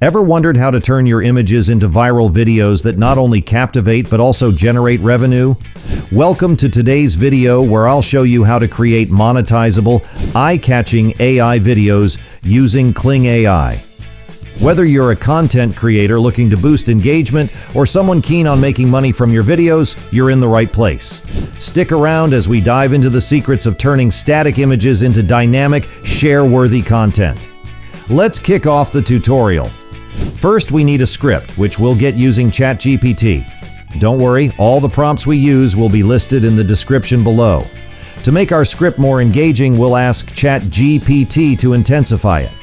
Ever wondered how to turn your images into viral videos that not only captivate but also generate revenue? Welcome to today's video where I'll show you how to create monetizable, eye-catching AI videos using Kling AI. Whether you're a content creator looking to boost engagement or someone keen on making money from your videos, you're in the right place. Stick around as we dive into the secrets of turning static images into dynamic, share-worthy content. Let's kick off the tutorial. First, we need a script, which we'll get using ChatGPT. Don't worry, all the prompts we use will be listed in the description below. To make our script more engaging, we'll ask ChatGPT to intensify it.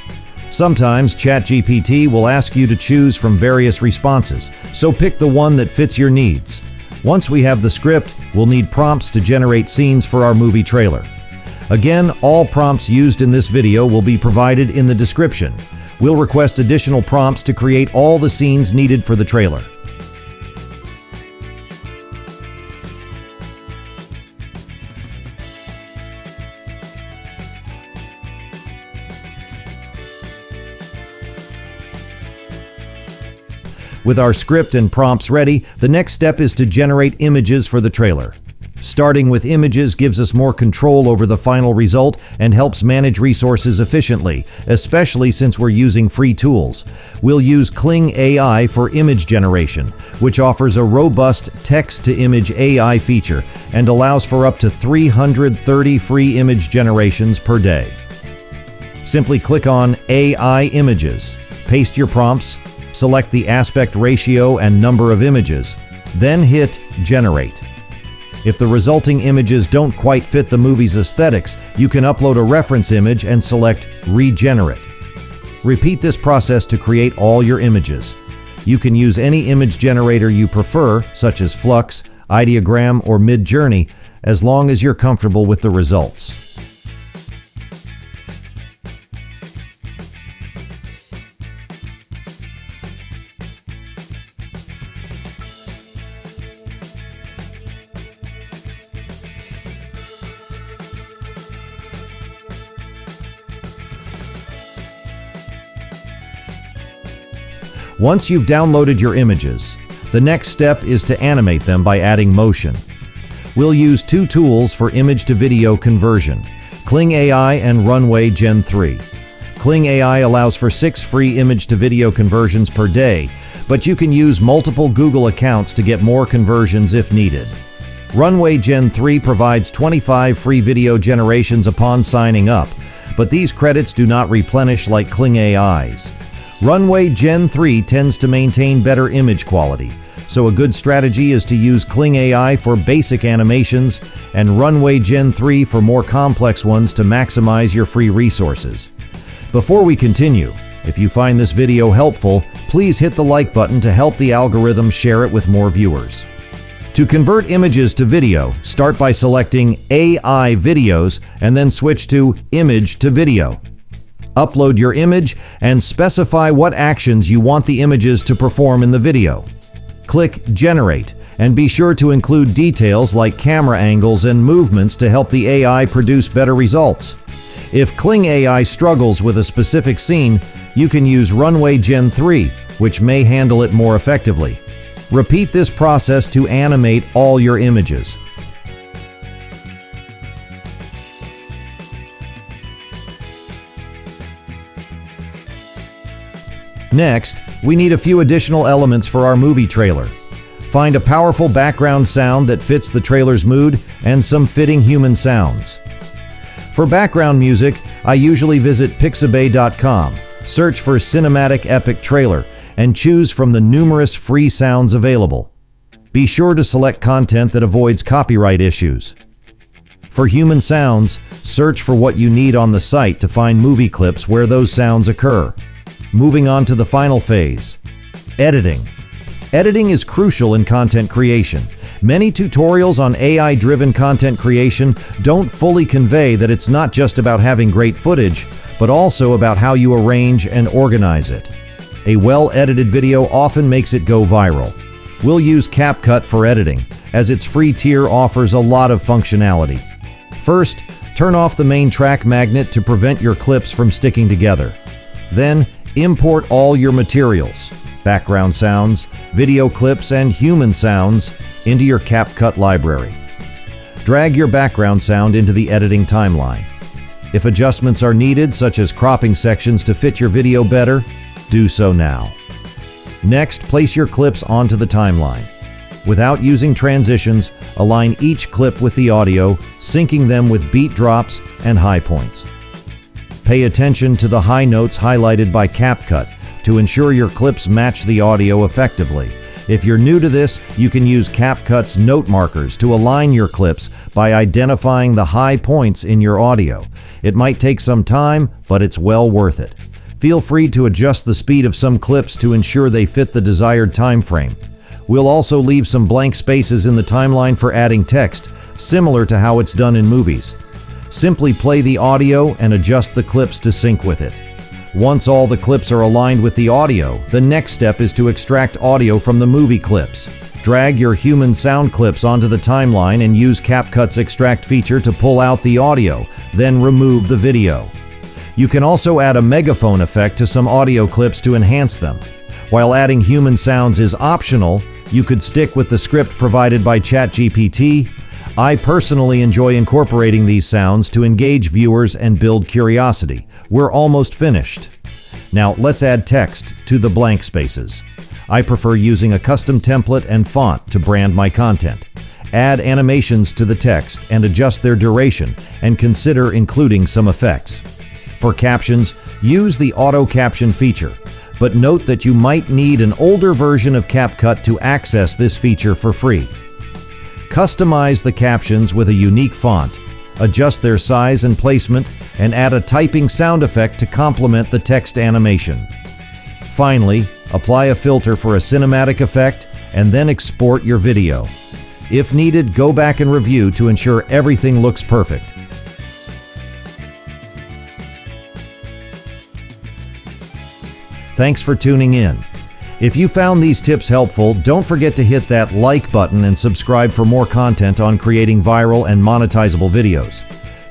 Sometimes ChatGPT will ask you to choose from various responses, so pick the one that fits your needs. Once we have the script, we'll need prompts to generate scenes for our movie trailer. Again, all prompts used in this video will be provided in the description. We'll request additional prompts to create all the scenes needed for the trailer. With our script and prompts ready, the next step is to generate images for the trailer. Starting with images gives us more control over the final result and helps manage resources efficiently, especially since we're using free tools. We'll use Kling AI for image generation, which offers a robust text-to-image AI feature and allows for up to 330 free image generations per day. Simply click on AI Images, paste your prompts, select the aspect ratio and number of images, then hit Generate. If the resulting images don't quite fit the movie's aesthetics, you can upload a reference image and select Regenerate. Repeat this process to create all your images. You can use any image generator you prefer, such as Flux, Ideogram, or Midjourney, as long as you're comfortable with the results. Once you've downloaded your images, the next step is to animate them by adding motion. We'll use two tools for image-to-video conversion, Kling AI and Runway Gen 3. Kling AI allows for 6 free image-to-video conversions per day, but you can use multiple Google accounts to get more conversions if needed. Runway Gen 3 provides 25 free video generations upon signing up, but these credits do not replenish like Kling AI's. Runway Gen 3 tends to maintain better image quality, so a good strategy is to use Kling AI for basic animations and Runway Gen 3 for more complex ones to maximize your free resources. Before we continue, if you find this video helpful, please hit the like button to help the algorithm share it with more viewers. To convert images to video, start by selecting AI Videos and then switch to Image to Video. Upload your image and specify what actions you want the images to perform in the video. Click Generate and be sure to include details like camera angles and movements to help the AI produce better results. If Kling AI struggles with a specific scene, you can use Runway Gen 3, which may handle it more effectively. Repeat this process to animate all your images. Next, we need a few additional elements for our movie trailer. Find a powerful background sound that fits the trailer's mood and some fitting human sounds. For background music, I usually visit pixabay.com, search for Cinematic Epic Trailer, and choose from the numerous free sounds available. Be sure to select content that avoids copyright issues. For human sounds, search for what you need on the site to find movie clips where those sounds occur. Moving on to the final phase, editing. Editing is crucial in content creation. Many tutorials on AI-driven content creation don't fully convey that it's not just about having great footage, but also about how you arrange and organize it. A well-edited video often makes it go viral. We'll use CapCut for editing, as its free tier offers a lot of functionality. First, turn off the main track magnet to prevent your clips from sticking together. Then, Import all your materials, background sounds, video clips, and human sounds into your CapCut library. Drag your background sound into the editing timeline. If adjustments are needed, such as cropping sections to fit your video better, do so now. Next, place your clips onto the timeline. Without using transitions, align each clip with the audio, syncing them with beat drops and high points. Pay attention to the high notes highlighted by CapCut to ensure your clips match the audio effectively. If you're new to this, you can use CapCut's note markers to align your clips by identifying the high points in your audio. It might take some time, but it's well worth it. Feel free to adjust the speed of some clips to ensure they fit the desired time frame. We'll also leave some blank spaces in the timeline for adding text, similar to how it's done in movies. Simply play the audio and adjust the clips to sync with it. Once all the clips are aligned with the audio, the next step is to extract audio from the movie clips. Drag your human sound clips onto the timeline and use CapCut's extract feature to pull out the audio, then remove the video. You can also add a megaphone effect to some audio clips to enhance them. While adding human sounds is optional, you could stick with the script provided by ChatGPT. I personally enjoy incorporating these sounds to engage viewers and build curiosity. We're almost finished. Now let's add text to the blank spaces. I prefer using a custom template and font to brand my content. Add animations to the text and adjust their duration, and consider including some effects. For captions, use the auto caption feature, but note that you might need an older version of CapCut to access this feature for free. Customize the captions with a unique font, adjust their size and placement, and add a typing sound effect to complement the text animation. Finally, apply a filter for a cinematic effect and then export your video. If needed, go back and review to ensure everything looks perfect. Thanks for tuning in. If you found these tips helpful, don't forget to hit that like button and subscribe for more content on creating viral and monetizable videos.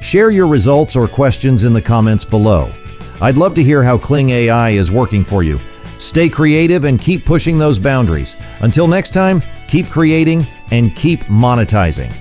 Share your results or questions in the comments below. I'd love to hear how Kling AI is working for you. Stay creative and keep pushing those boundaries. Until next time, keep creating and keep monetizing.